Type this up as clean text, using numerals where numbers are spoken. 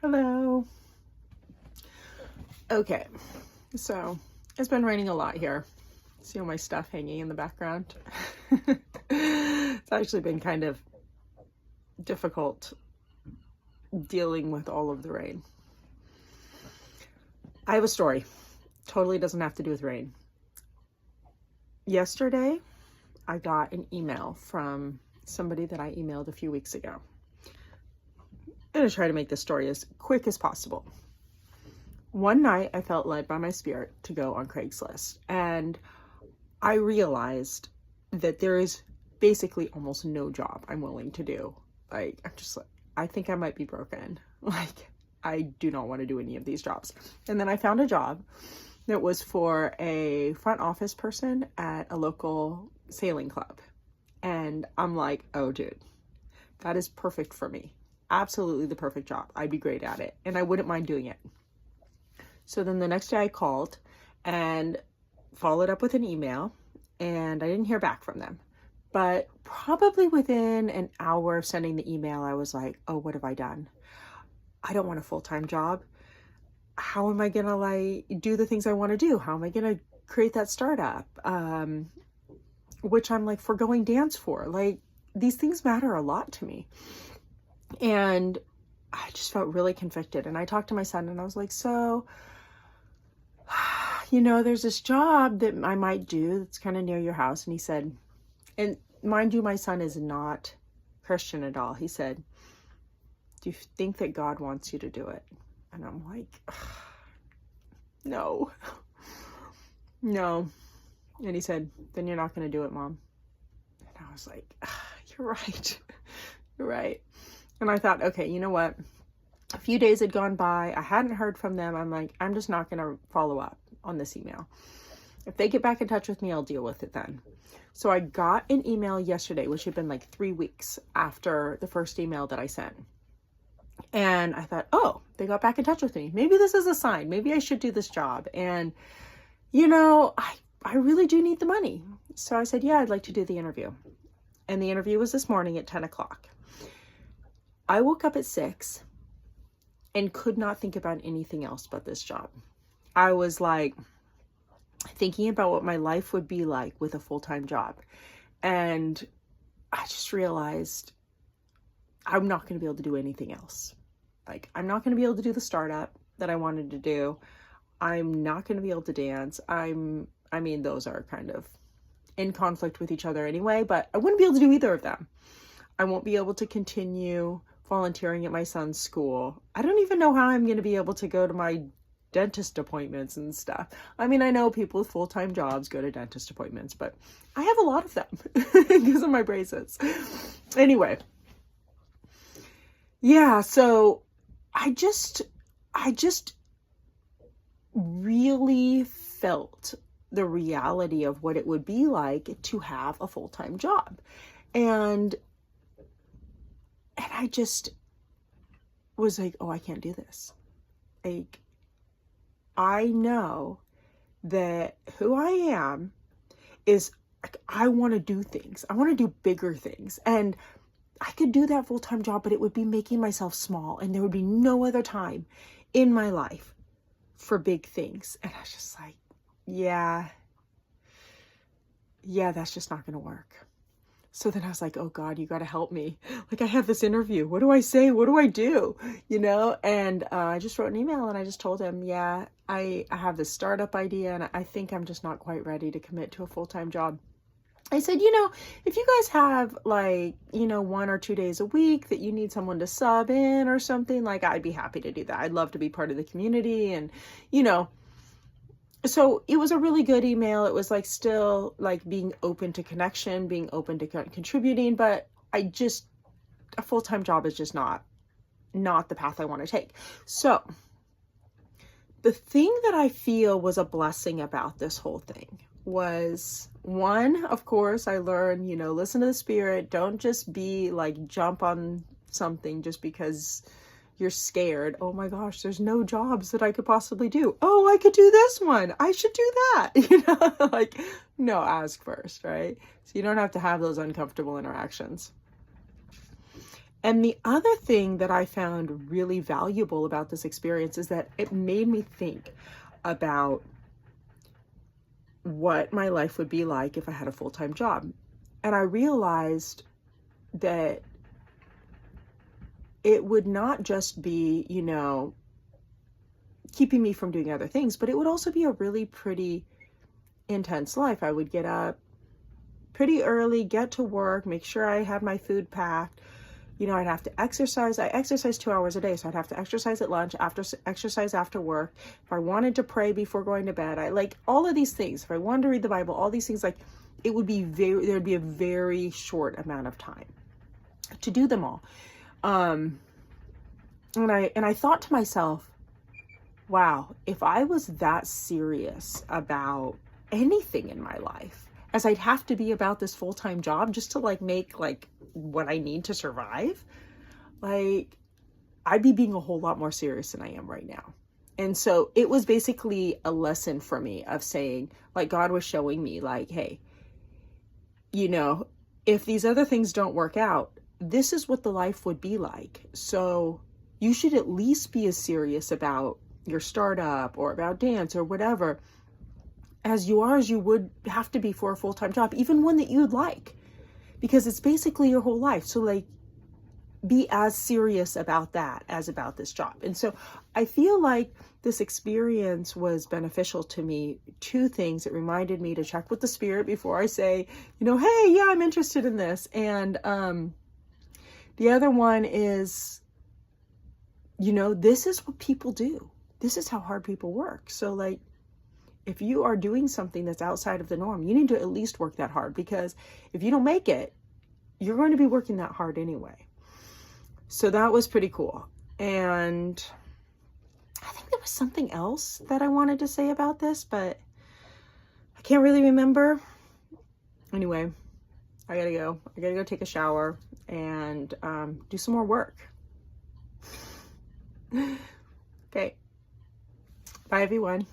Hello. Okay, so it's been raining a lot here. See all my stuff hanging in the background? It's actually been kind of difficult dealing with all of the rain. I have a story. Totally doesn't have to do with rain. Yesterday, I got an email from somebody that I emailed a few weeks ago. I'm going to try to make this story as quick as possible. One night, I felt led by my spirit to go on Craigslist, and I realized that there is basically almost no job I'm willing to do. I think I might be broken. I do not want to do any of these jobs. And then I found a job that was for a front office person at a local sailing club. And I'm like, oh, dude, that is perfect for me. Absolutely the perfect job. I'd be great at it, and I wouldn't mind doing it. So then the next day I called and followed up with an email, and I didn't hear back from them. But probably within an hour of sending the email, I was like, oh, what have I done? I don't want a full-time job. How am I going to do the things I want to do? How am I going to create that startup? Which I'm foregoing dance for. These things matter a lot to me. And I just felt really convicted. And I talked to my son and I was like, so, there's this job that I might do that's kind of near your house. And he said, and mind you, my son is not Christian at all. He said, do you think that God wants you to do it? And I'm like, no. And he said, then you're not going to do it, Mom. And I was like, you're right. You're right. And I thought, okay, you know what? A few days had gone by. I hadn't heard from them. I'm like, I'm just not going to follow up on this email. If they get back in touch with me, I'll deal with it then. So I got an email yesterday, which had been 3 weeks after the first email that I sent. And I thought, oh, they got back in touch with me. Maybe this is a sign. Maybe I should do this job. And, I really do need the money. So I said, yeah, I'd like to do the interview. And the interview was this morning at 10 o'clock. I woke up at 6 and could not think about anything else but this job. I was thinking about what my life would be like with a full-time job. And I just realized I'm not going to be able to do anything else. I'm not going to be able to do the startup that I wanted to do. I'm not going to be able to dance. Those are kind of in conflict with each other anyway, but I wouldn't be able to do either of them. I won't be able to continue volunteering at my son's school. I don't even know how I'm going to be able to go to my dentist appointments and stuff. I know people with full-time jobs go to dentist appointments, but I have a lot of them because of my braces. Anyway. Yeah, so I just really felt the reality of what it would be like to have a full-time job. And I just was like, oh, I can't do this. I know that who I am is I want to do things. I want to do bigger things. And I could do that full-time job, but it would be making myself small. And there would be no other time in my life for big things. And I was just like, yeah, that's just not going to work. So then I was like, oh God, you got to help me. I have this interview. What do I say? What do I do? And I just wrote an email and I just told him, yeah, I have this startup idea and I think I'm just not quite ready to commit to a full-time job. I said, if you guys have 1 or 2 days a week that you need someone to sub in or something, I'd be happy to do that. I'd love to be part of the community. And, so it was a really good email. It was still being open to connection, being open to contributing, but a full-time job is just not the path I want to take. So the thing that I feel was a blessing about this whole thing was, one, of course, I learned, listen to the spirit. Don't just be jump on something just because you're scared. Oh my gosh, there's no jobs that I could possibly do. Oh, I could do this one. I should do that. No, ask first, right? So you don't have to have those uncomfortable interactions. And the other thing that I found really valuable about this experience is that it made me think about what my life would be like if I had a full-time job. And I realized that it would not just be, you know, keeping me from doing other things, but it would also be a really pretty intense life. I would get up pretty early, get to work, make sure I had my food packed. You know, I'd have to exercise. I exercise 2 hours a day, so I'd have to exercise at lunch, exercise after work. If I wanted to pray before going to bed, I like all of these things. If I wanted to read the Bible, all these things, like it would be there'd be a very short amount of time to do them all. And I thought to myself, wow, if I was that serious about anything in my life, as I'd have to be about this full-time job just to like make like what I need to survive, like I'd be being a whole lot more serious than I am right now. And so it was basically a lesson for me of saying, like, God was showing me like, hey, you know, if these other things don't work out, this is what the life would be like. So you should at least be as serious about your startup or about dance or whatever as you would have to be for a full-time job, even one that you'd like, because it's basically your whole life. So like, be as serious about that as about this job. And so I feel like this experience was beneficial to me. Two things: it reminded me to check with the Spirit before I say, you know, hey, yeah, I'm interested in this. And the other one is, you know, this is what people do. This is how hard people work. So like, if you are doing something that's outside of the norm, you need to at least work that hard, because if you don't make it, you're going to be working that hard anyway. So that was pretty cool. And I think there was something else that I wanted to say about this, but I can't really remember. Anyway, I gotta go. I gotta go take a shower and do some more work. Okay. Bye, everyone.